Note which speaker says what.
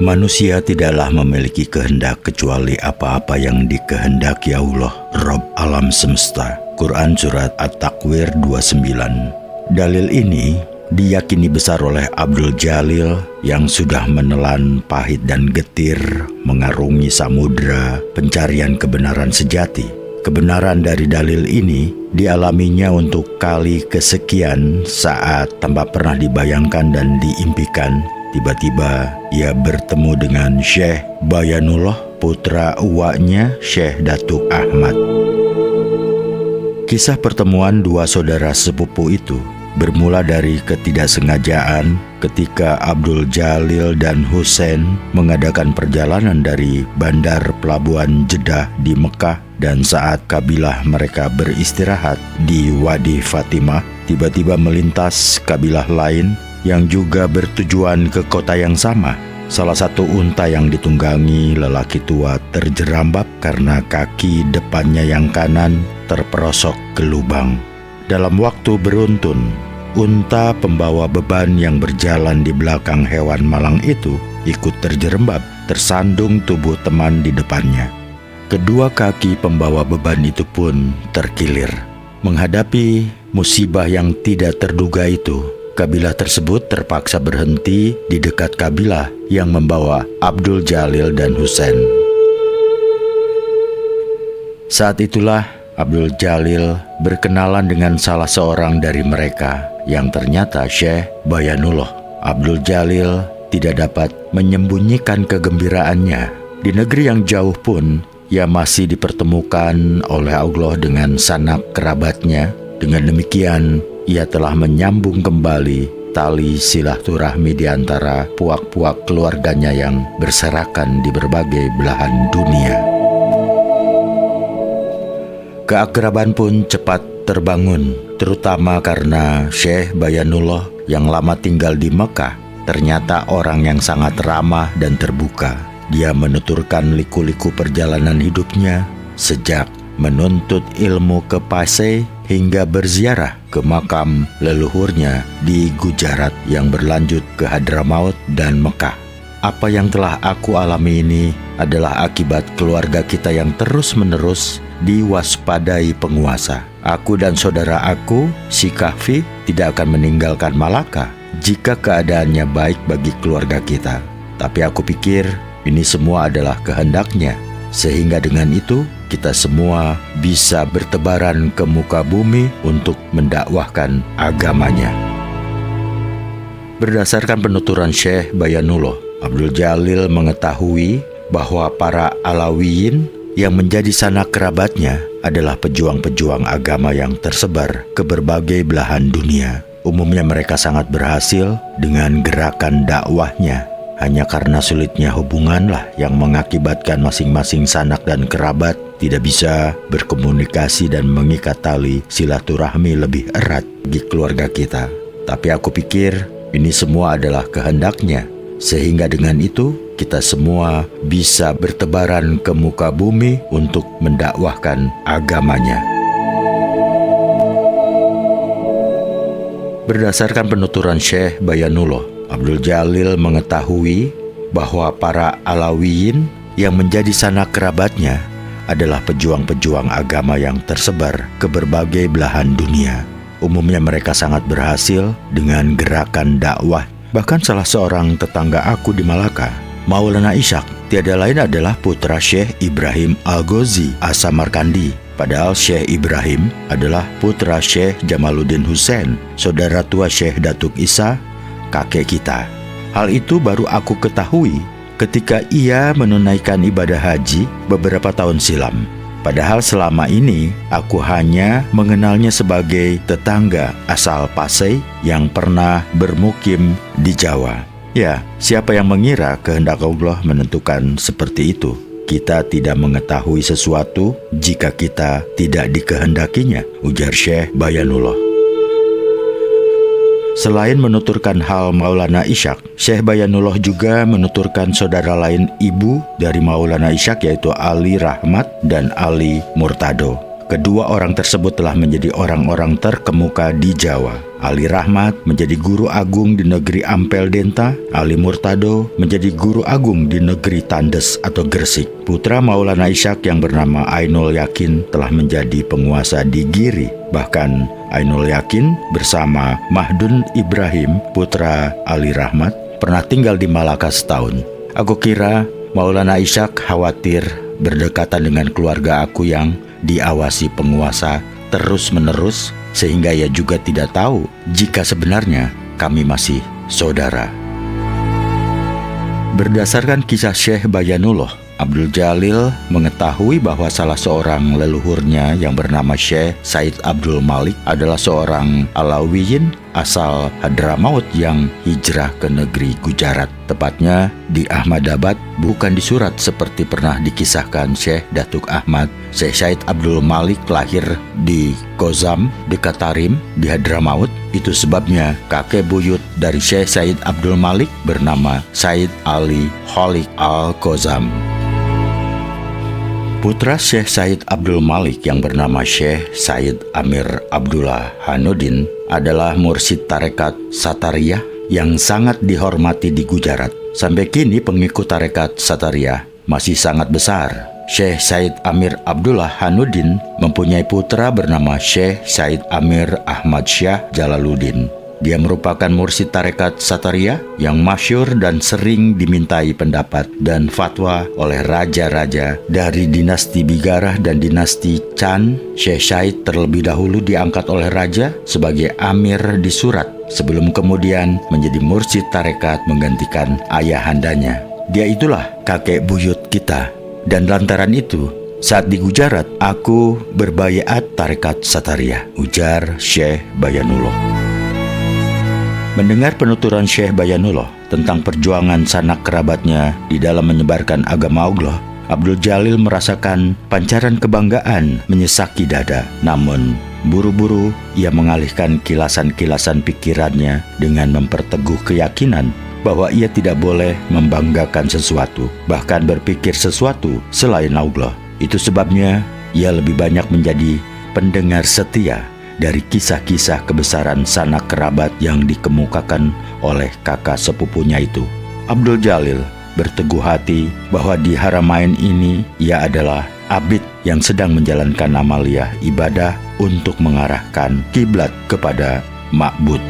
Speaker 1: Manusia tidaklah memiliki kehendak kecuali apa-apa yang dikehendaki Allah, Rabb alam semesta. Quran Surat At-Takwir 29. Dalil ini diyakini besar oleh Abdul Jalil yang sudah menelan pahit dan getir mengarungi samudra pencarian kebenaran sejati. Kebenaran dari dalil ini dialaminya untuk kali kesekian saat tanpa pernah dibayangkan dan diimpikan. Tiba-tiba ia bertemu dengan Syekh Bayanullah, putra uwaknya Syekh Datuk Ahmad. Kisah pertemuan dua saudara sepupu itu bermula dari ketidaksengajaan ketika Abdul Jalil dan Husain mengadakan perjalanan dari bandar pelabuhan Jeddah di Mekah, dan saat kabilah mereka beristirahat di Wadi Fatimah, tiba-tiba melintas kabilah lain yang juga bertujuan ke kota yang sama. Salah satu unta yang ditunggangi lelaki tua terjerambab karena kaki depannya yang kanan terperosok ke lubang. Dalam waktu beruntun, unta pembawa beban yang berjalan di belakang hewan malang itu ikut terjerembab, tersandung tubuh teman di depannya. Kedua kaki pembawa beban itu pun terkilir. Menghadapi musibah yang tidak terduga itu, kabilah tersebut terpaksa berhenti di dekat kabilah yang membawa Abdul Jalil dan Husain. Saat itulah Abdul Jalil berkenalan dengan salah seorang dari mereka yang ternyata Syekh Bayanullah. Abdul Jalil tidak dapat menyembunyikan kegembiraannya. Di negeri yang jauh pun ia masih dipertemukan oleh Allah dengan sanak kerabatnya. Dengan demikian, ia telah menyambung kembali tali silaturahmi di antara puak-puak keluarganya yang berserakan di berbagai belahan dunia. Keakraban pun cepat terbangun, terutama karena Syekh Bayanullah yang lama tinggal di Mekah ternyata orang yang sangat ramah dan terbuka. Dia menuturkan liku-liku perjalanan hidupnya sejak menuntut ilmu ke Pasai hingga berziarah ke makam leluhurnya di Gujarat yang berlanjut ke Hadramaut dan Mekah. Apa yang telah aku alami ini adalah akibat keluarga kita yang terus-menerus diwaspadai penguasa. Aku dan saudara aku, si Kahfi, tidak akan meninggalkan Malaka jika keadaannya baik bagi keluarga kita. Tapi aku pikir ini semua adalah kehendaknya, sehingga dengan itu kita semua bisa bertebaran ke muka bumi untuk mendakwahkan agamanya. Berdasarkan penuturan Syekh Bayanullah, Abdul Jalil mengetahui bahwa para Alawiyin yang menjadi sanak kerabatnya adalah pejuang-pejuang agama yang tersebar ke berbagai belahan dunia. Umumnya mereka sangat berhasil dengan gerakan dakwahnya. Hanya karena sulitnya hubunganlah yang mengakibatkan masing-masing sanak dan kerabat tidak bisa berkomunikasi dan mengikat tali silaturahmi lebih erat di keluarga kita. Tapi aku pikir ini semua adalah kehendaknya, sehingga dengan itu kita semua bisa bertebaran ke muka bumi untuk mendakwahkan agamanya. Berdasarkan penuturan Syekh Bayanullah, Abdul Jalil mengetahui bahwa para Alawiyin yang menjadi sanak kerabatnya adalah pejuang-pejuang agama yang tersebar ke berbagai belahan dunia. Umumnya mereka sangat berhasil dengan gerakan dakwah. Bahkan salah seorang tetangga aku di Malaka, Maulana Ishaq, tiada lain adalah putra Syekh Ibrahim Al-Ghazi As-Samarkandi. Padahal Syekh Ibrahim adalah putra Syekh Jamaluddin Husain, saudara tua Syekh Datuk Isa, kakek kita. Hal itu baru aku ketahui ketika ia menunaikan ibadah haji beberapa tahun silam. Padahal selama ini aku hanya mengenalnya sebagai tetangga asal Pasai yang pernah bermukim di Jawa. Ya, siapa yang mengira kehendak Allah menentukan seperti itu? Kita tidak mengetahui sesuatu jika kita tidak dikehendakinya, ujar Syekh Bayanullah. Selain menuturkan hal Maulana Ishaq, Syekh Bayanullah juga menuturkan saudara lain ibu dari Maulana Ishaq, yaitu Ali Rahmat dan Ali Murtado. Kedua orang tersebut telah menjadi orang-orang terkemuka di Jawa. Ali Rahmat menjadi guru agung di negeri Ampel Denta, Ali Murtado menjadi guru agung di negeri Tandes atau Gresik. Putra Maulana Ishak yang bernama Ainul Yakin telah menjadi penguasa di Giri. Bahkan Ainul Yakin bersama Mahdun Ibrahim, putra Ali Rahmat, pernah tinggal di Malaka setahun. Aku kira Maulana Ishak khawatir berdekatan dengan keluarga aku yang diawasi penguasa terus-menerus, sehingga ia juga tidak tahu jika sebenarnya kami masih saudara. Berdasarkan kisah Syekh Bayanullah, Abdul Jalil mengetahui bahwa salah seorang leluhurnya yang bernama Syekh Said Abdul Malik adalah seorang Alawiyin asal Hadramaut yang hijrah ke negeri Gujarat, tepatnya di Ahmadabad, bukan di Surat seperti pernah dikisahkan Syekh Datuk Ahmad. Syekh Said Abdul Malik lahir di Kozam dekat Tarim di Hadramaut. Itu sebabnya kakek buyut dari Syekh Said Abdul Malik bernama Said Ali Holik Al-Kozam. Putra Syekh Said Abdul Malik yang bernama Syekh Said Amir Abdullah Hanuddin adalah mursyid tarekat Satariyah yang sangat dihormati di Gujarat. Sampai kini pengikut tarekat Satariyah masih sangat besar. Syekh Said Amir Abdullah Hanuddin mempunyai putra bernama Syekh Said Amir Ahmad Syah Jalaluddin. Dia merupakan mursyid tarekat Satariyah yang masyhur dan sering dimintai pendapat dan fatwa oleh raja-raja dari dinasti Bigarah dan dinasti Chan. Syekh Said terlebih dahulu diangkat oleh raja sebagai amir di Surat, sebelum kemudian menjadi mursyid tarekat menggantikan ayahandanya. Dia itulah kakek buyut kita. Dan lantaran itu, saat di Gujarat, aku berbaiat tarekat Satariyah, ujar Syekh Bayanullah. Mendengar penuturan Syekh Bayanullah tentang perjuangan sanak kerabatnya di dalam menyebarkan agama Allah, Abdul Jalil merasakan pancaran kebanggaan menyesaki dada. Namun, buru-buru ia mengalihkan kilasan-kilasan pikirannya dengan memperteguh keyakinan bahwa ia tidak boleh membanggakan sesuatu, bahkan berpikir sesuatu selain Allah. Itu sebabnya ia lebih banyak menjadi pendengar setia dari kisah-kisah kebesaran sanak kerabat yang dikemukakan oleh kakak sepupunya itu. Abdul Jalil berteguh hati bahwa di Haramain ini ia adalah abid yang sedang menjalankan amaliyah ibadah untuk mengarahkan kiblat kepada ma'bud.